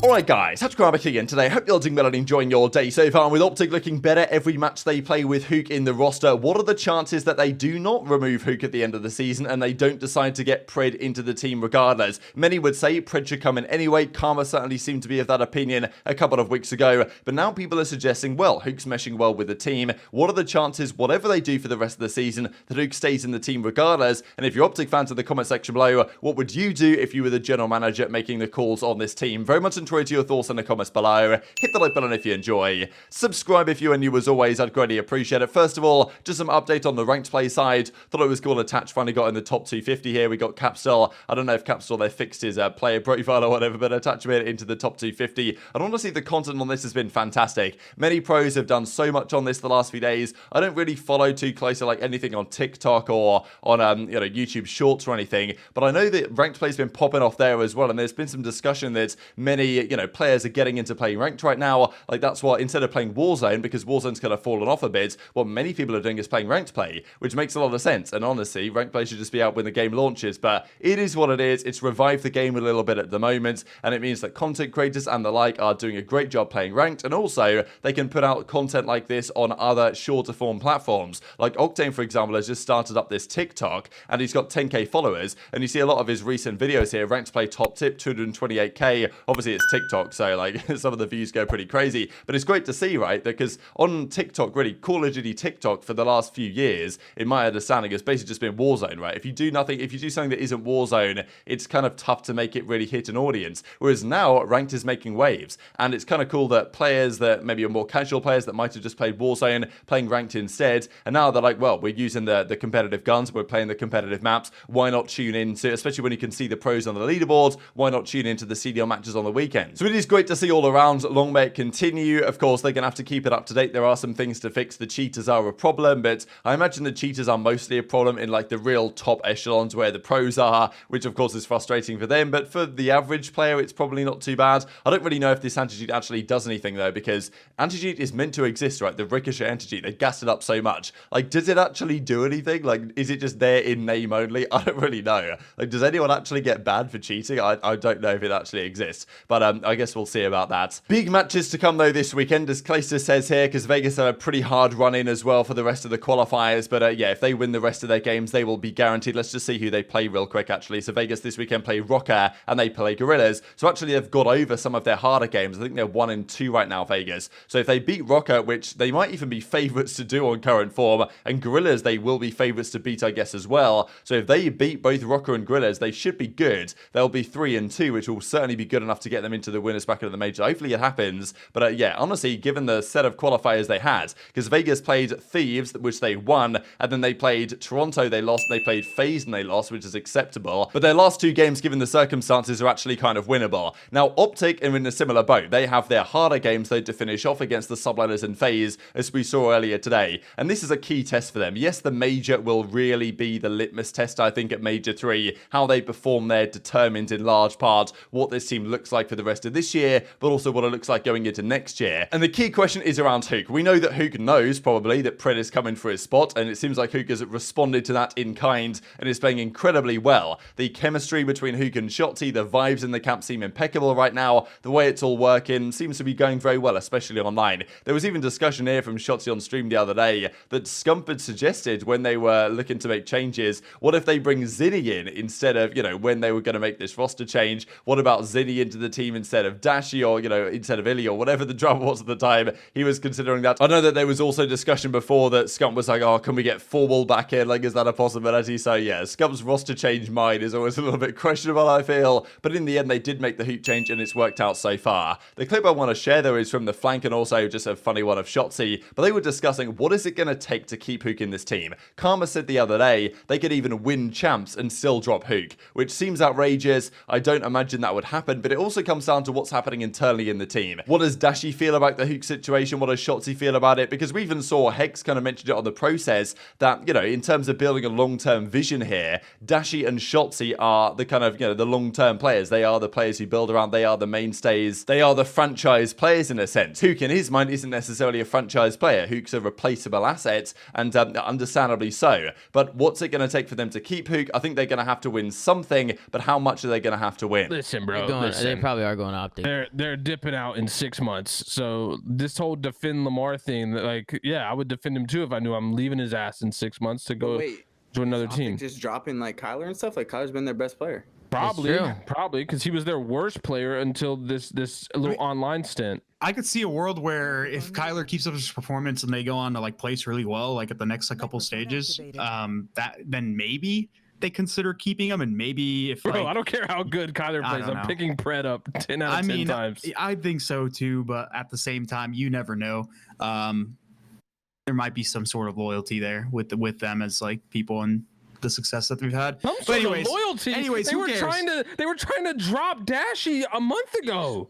Alright guys, TacticalRab again today. Hope you're doing well and enjoying your day so far. And with OpTic looking better every match they play with Huke in the roster, what are the chances that they do not remove Huke at the end of the season and they don't decide to get Pred into the team regardless? Many would say Pred should come in anyway. Karma certainly seemed to be of that opinion a couple of weeks ago. But now people are suggesting, well, Huke's meshing well with the team. What are the chances, whatever they do for the rest of the season, that Huke stays in the team regardless? And if you're OpTic fans in the comment section below, what would you do if you were the general manager making the calls on this team? Very much enjoyed your thoughts in the comments below. Hit the like button if you enjoy. Subscribe if you are new as always. I'd greatly appreciate it. First of all, just some update on the ranked play side. Thought it was cool. Attach finally got in the top 250 here. We got Capsule. I don't know if Capsule they fixed his player profile or whatever, but Attach made it into the top 250. And honestly, the content on this has been fantastic. Many pros have done so much on this the last few days. I don't really follow too closely like anything on TikTok or on YouTube Shorts or anything, but I know that ranked play's been popping off there as well. And there's been some discussion that many players are getting into playing ranked right now. Like that's what, instead of playing Warzone, because Warzone's kind of fallen off a bit, what many people are doing is playing ranked play, which makes a lot of sense. And honestly, ranked play should just be out when the game launches, but it is what it is. It's revived the game a little bit at the moment, and it means that content creators and the like are doing a great job playing ranked, and also they can put out content like this on other shorter form platforms. Like Octane, for example, has just started up this TikTok, and he's got 10k followers, and you see a lot of his recent videos here. Ranked play top tip, 228k. Obviously, it's TikTok, so like some of the views go pretty crazy, but it's great to see, right? Because on TikTok, really, Call of Duty TikTok for the last few years, in my understanding, has basically just been Warzone, right? If you do nothing, if you do something that isn't Warzone, it's kind of tough to make it really hit an audience. Whereas now, ranked is making waves, and it's kind of cool that players that maybe are more casual players that might have just played Warzone, playing ranked instead, and now they're like, well, we're using the competitive guns, we're playing the competitive maps, why not tune into, especially when you can see the pros on the leaderboards, why not tune into the CDL matches on the weekend? So it is great to see all around. Long may it continue. Of course, they're going to have to keep it up to date. There are some things to fix. The cheaters are a problem, but I imagine the cheaters are mostly a problem in like the real top echelons where the pros are, which of course is frustrating for them, but for the average player, it's probably not too bad. I don't really know if this anti-cheat actually does anything though, because anti-cheat is meant to exist, right? The ricochet anti-cheat, they gassed it up so much. Like, does it actually do anything? Like, is it just there in name only? I don't really know. Like, does anyone actually get banned for cheating? I don't know if it actually exists, but I guess we'll see about that. Big matches to come though this weekend, as Clayster says here, because Vegas have a pretty hard run in as well for the rest of the qualifiers, but yeah, if they win the rest of their games, they will be guaranteed. Let's just see who they play real quick actually. So Vegas this weekend play Rokkr and they play Guerrillas, so actually they've got over some of their harder games. I think they're 1 and 2 right now, Vegas. So if they beat Rokkr, which they might even be favourites to do on current form, and Guerrillas they will be favourites to beat, I guess, as well. So if they beat both Rokkr and Guerrillas, they should be good. They'll be 3 and 2, which will certainly be good enough to get them into the winners bracket of the major. Hopefully it happens, but yeah, honestly, given the set of qualifiers they had, because Vegas played Thieves, which they won, and then they played Toronto, they lost, they played FaZe and they lost, which is acceptable, but their last 2 games, given the circumstances, are actually kind of winnable. Now, OpTic are in a similar boat. They have their harder games, though, to finish off against the subliners and FaZe, as we saw earlier today, and this is a key test for them. Yes, the major will really be the litmus test, I think, at Major 3. How they perform there determines in large part what this team looks like for the rest of this year, but also what it looks like going into next year. And the key question is around Huke. We know that Huke knows, probably, that Pred is coming for his spot, and it seems like Huke has responded to that in kind and is playing incredibly well. The chemistry between Huke and Shotzzy, the vibes in the camp seem impeccable right now. The way it's all working seems to be going very well, especially online. There was even discussion here from Shotzzy on stream the other day that Scump had suggested when they were looking to make changes, what if they bring Zinni in instead of, when they were going to make this roster change? What about Zinni into the team instead of Dashy, or, instead of iLLeY, or whatever the drama was at the time? He was considering that. I know that there was also discussion before that Scump was like, oh, can we get Formal back in? Like, is that a possibility? So yeah, Scump's roster change mind is always a little bit questionable, I feel, but in the end they did make the Huke change and it's worked out so far. The clip I want to share though is from the flank and also just a funny one of Shotzzy, but they were discussing what is it going to take to keep Huke in this team. Karma said the other day they could even win champs and still drop Huke, which seems outrageous. I don't imagine that would happen, but it also comes down to what's happening internally in the team. What does Dashy feel about the Huke situation? What does Shotzzy feel about it? Because we even saw Hex kind of mentioned it on the process that, in terms of building a long-term vision here, Dashy and Shotzzy are the kind of, the long-term players. They are the players who build around. They are the mainstays. They are the franchise players in a sense. Huke, in his mind, isn't necessarily a franchise player. Huke's a replaceable asset, and understandably so. But what's it going to take for them to keep Huke? I think they're going to have to win something, but how much are they going to have to win? Listen, bro. They probably probably are going OpTic. They're dipping out in 6 months. So this whole defend Lamar thing, like, yeah, I would defend him too if I knew I'm leaving his ass in 6 months to go to another team. Just dropping like Kyler and stuff. Like Kyler's been their best player. Probably because he was their worst player until this little online stint. I could see a world where if Kyler keeps up his performance and they go on to like place really well, like at the next couple stages, then maybe they consider keeping him. And maybe if Bro, I don't care how good Kyler plays, I'm picking Pred up 10 out of 10 times. I think so too, but at the same time, you never know. There might be some sort of loyalty there with them as like people and the success that we've had. But anyways, loyalty. Anyways, they were trying to drop Dashy a month ago.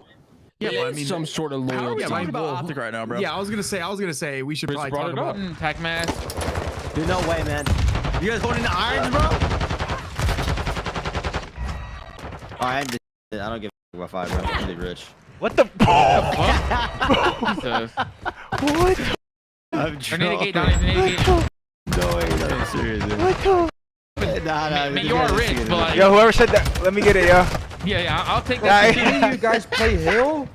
Yeah, but I mean, some sort of loyalty. How are we talking about OpTic right now, bro? Yeah, I was gonna say we should probably talk about Pack mask. Dude, no way, man. You guys holding the irons, bro? I don't give a about 5, bro. I'm really rich. What the fuck? What? I'm drunk. No, serious. Nah, you are rich, but like, Yo, whoever said that, let me get it, yo. Yeah, I'll take that. You guys play Hill?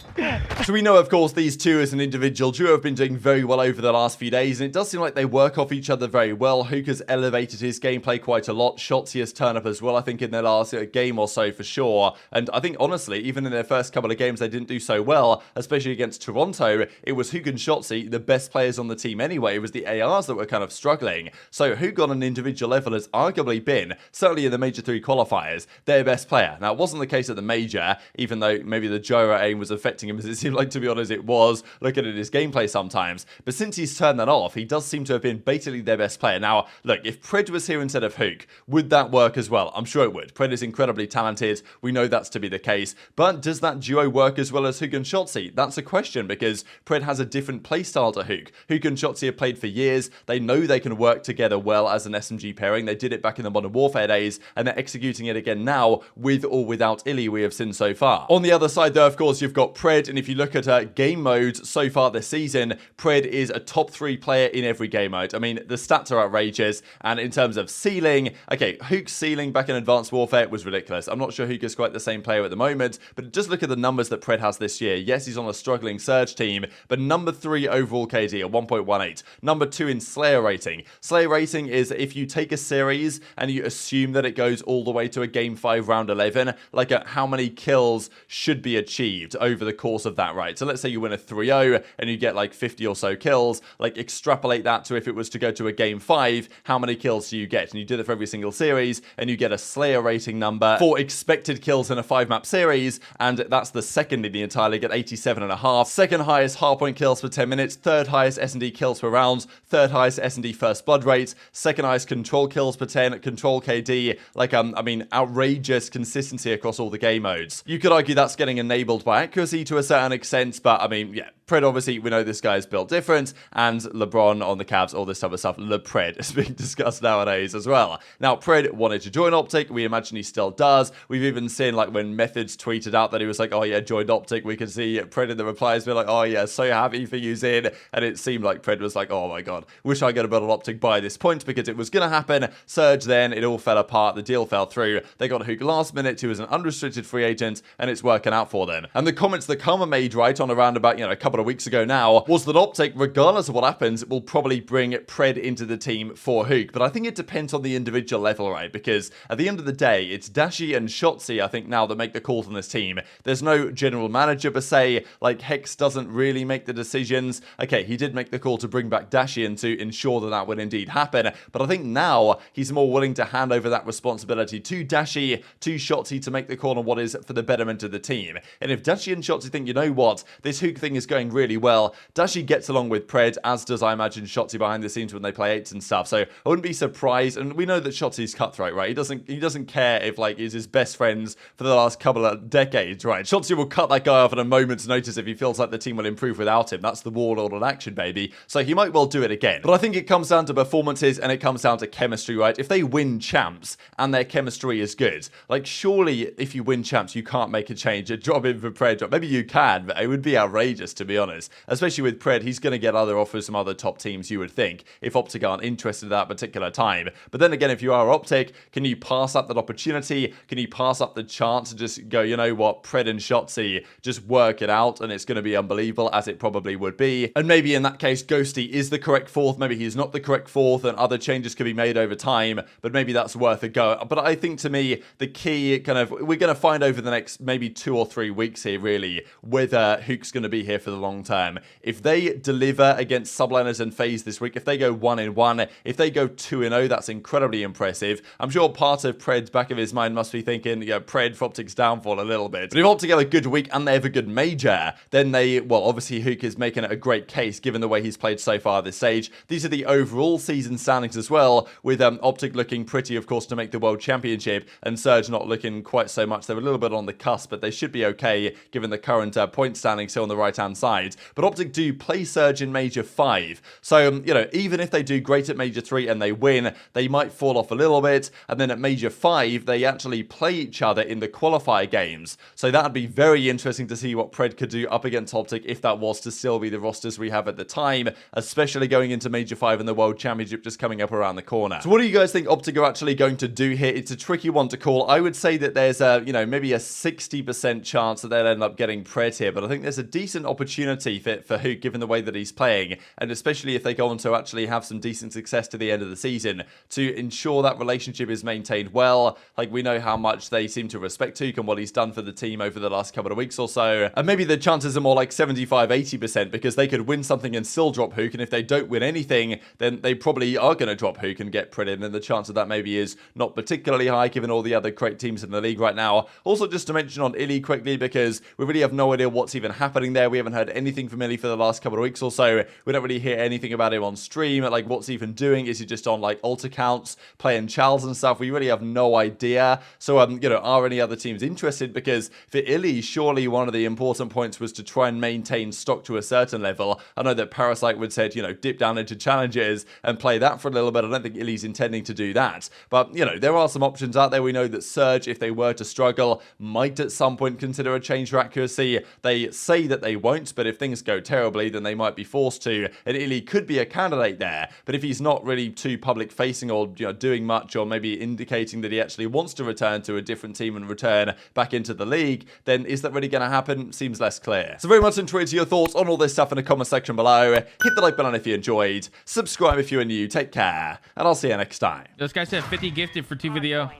So we know, of course, these two as an individual duo have been doing very well over the last few days, and it does seem like they work off each other very well. Huke has elevated his gameplay quite a lot. Shotzzy has turned up as well, I think, in their last game or so for sure. And I think, honestly, even in their first couple of games, they didn't do so well, especially against Toronto. It was Huke and Shotzzy, the best players on the team anyway. It was the ARs that were kind of struggling. So Huke on an individual level has arguably been, certainly in the Major 3 qualifiers, their best player. Now, it wasn't the case at the Major, even though maybe the Jora aim was affecting him, as it seemed like, to be honest, it was, looking at his gameplay sometimes. But since he's turned that off, he does seem to have been basically their best player. Now, look, if Pred was here instead of Huke, would that work as well? I'm sure it would. Pred is incredibly talented. We know that's to be the case. But does that duo work as well as Huke and Shotzzy? That's a question, because Pred has a different playstyle to Huke. Huke and Shotzzy have played for years. They know they can work together well as an SMG pairing. They did it back in the Modern Warfare days, and they're executing it again now, with or without iLLeY, we have seen so far. On the other side, though, of course, you've got Pred, and if you look at game modes so far this season, Pred is a top 3 player in every game mode. I mean, the stats are outrageous, and in terms of ceiling, okay, Huke's ceiling back in Advanced Warfare was ridiculous. I'm not sure Huke is quite the same player at the moment, but just look at the numbers that Pred has this year. Yes, he's on a struggling Surge team, but number 3 overall KD at 1.18. Number 2 in Slayer rating. Slayer rating is if you take a series and you assume that it goes all the way to a Game 5 round 11, like how many kills should be achieved over the course of that, right? So let's say you win a 3-0 and you get like 50 or so kills, like extrapolate that to if it was to go to a Game 5, how many kills do you get? And you do that for every single series, and you get a Slayer rating number for expected kills in a 5-map series, and that's the second in the entire league at 87.5. Second highest hardpoint kills per 10 minutes, third highest S&D kills per round, third highest S&D first blood rate, second highest control kills per 10, control KD, like, I mean, outrageous consistency across all the game modes. You could argue that's getting enabled by accuracy to a certain extent, but I mean, yeah, Pred, obviously, we know this guy is built different, and LeBron on the Cavs, all this type of stuff. LePred is being discussed nowadays as well. Now, Pred wanted to join OpTic. We imagine he still does. We've even seen, like, when Methods tweeted out that he was like, oh yeah, joined OpTic, we can see Pred in the replies be like, oh yeah, so happy for you, Zin. And it seemed like Pred was like, oh my god, wish I could have built an OpTic by this point, because it was going to happen. Surge then, it all fell apart, the deal fell through. They got Huke last minute, who was an unrestricted free agent, and it's working out for them. And the comments that Karma made, right, on around about, a couple of weeks ago now, was that OpTic, regardless of what happens, will probably bring Pred into the team for Huke. But I think it depends on the individual level, right? Because at the end of the day, it's Dashy and Shotzzy, I think, now that make the calls on this team. There's no general manager per se. Like, Hex doesn't really make the decisions. Okay, he did make the call to bring back Dashy and to ensure that that would indeed happen. But I think now he's more willing to hand over that responsibility to Dashy, to Shotzzy, to make the call on what is for the betterment of the team. And if Dashy and Shotzzy think, you know what, this Huke thing is going really well, Dashy gets along with Pred, as does, I imagine, Shotzzy behind the scenes when they play 8s and stuff. So I wouldn't be surprised. And we know that Shotzi's cutthroat, right? He doesn't care if, like, he's his best friends for the last couple of decades, right? Shotzzy will cut that guy off at a moment's notice if he feels like the team will improve without him. That's the warlord on action, baby. So he might well do it again. But I think it comes down to performances, and it comes down to chemistry, right? If they win champs and their chemistry is good, like, surely if you win champs, you can't make a change, a drop in for Pred drop. Maybe you can, but it would be outrageous, to be be honest. Especially with Pred, he's going to get other offers from other top teams, you would think, if OpTic aren't interested at that particular time. But then again, if you are OpTic, can you pass up that opportunity? Can you pass up the chance to just go, you know what, Pred and Shotzzy, just work it out, and it's going to be unbelievable, as it probably would be. And maybe in that case, Ghosty is the correct fourth, maybe he's not the correct fourth, and other changes could be made over time, but maybe that's worth a go. But I think, to me, the key kind of, we're going to find over the next maybe 2 or 3 weeks here, really, whether Huke's going to be here for the long term. If they deliver against subliners and FaZe this week, if they go 1-1, if they go 2-0, that's incredibly impressive. I'm sure part of Pred's back of his mind must be thinking, yeah, Pred for OpTic's downfall a little bit. But if OpTic have a good week and they have a good major, then they, well, obviously Huke is making it a great case given the way he's played so far at this stage. These are the overall season standings as well, with OpTic looking pretty, of course, to make the World Championship, and Surge not looking quite so much. They're a little bit on the cusp, but they should be okay given the current point standings here on the right-hand side. But OpTic do play Surge in Major 5, so, you know, even if they do great at Major 3 and they win, they might fall off a little bit, and then at Major 5, they actually play each other in the qualifier games. So that'd be very interesting to see what Pred could do up against OpTic if that was to still be the rosters we have at the time, especially going into Major 5 and the World Championship just coming up around the corner. So what do you guys think OpTic are actually going to do here? It's a tricky one to call. I would say that there's a, you know, maybe a 60% chance that they'll end up getting Pred here, but I think there's a decent opportunity for Huke given the way that he's playing, and especially if they go on to actually have some decent success to the end of the season, to ensure that relationship is maintained well. Like, we know how much they seem to respect Huke and what he's done for the team over the last couple of weeks or so, and maybe the chances are more like 75-80% because they could win something and still drop Huke, and if they don't win anything, then they probably are going to drop Huke and get Pred in, and the chance of that maybe is not particularly high given all the other great teams in the league right now. Also, just to mention on iLLeY quickly, because we really have no idea what's even happening there. We haven't heard anything from iLLeY for the last couple of weeks or so. We don't really hear anything about him on stream, like what's he even doing. Is he just on like alt accounts playing Charles and stuff? We really have no idea. So you know, are any other teams interested? Because for iLLeY, surely one of the important points was to try and maintain stock to a certain level. I know that Parasite would say, you know, dip down into challenges and play that for a little bit. I don't think iLLeY's intending to do that, but you know, there are some options out there. We know that Surge, if they were to struggle, might at some point consider a change for accuracy. They say that they won't, but if things go terribly, then they might be forced to, and iLLeY could be a candidate there. But if he's not really too public facing, or you know, doing much, or maybe indicating that he actually wants to return to a different team and return back into the league, then is that really going to happen? Seems less clear. So very much intrigued to your thoughts on all this stuff in the comment section below. Hit the like button if you enjoyed, subscribe if you are new, take care, and I'll see you next time. This guy said 50 gifted for 2 video.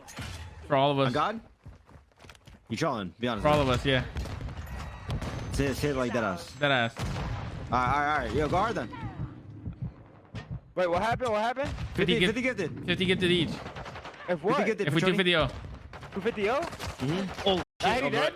For all of us. On God? You trolling? Be honest. For all of us, yeah. Say it like that ass. That ass. Alright. Yo, go hard then. Wait, what happened? What happened? 50 gifted. 50 gifted each. If what? 50 gifted If we do video. 250 Oh, I already shit. dead?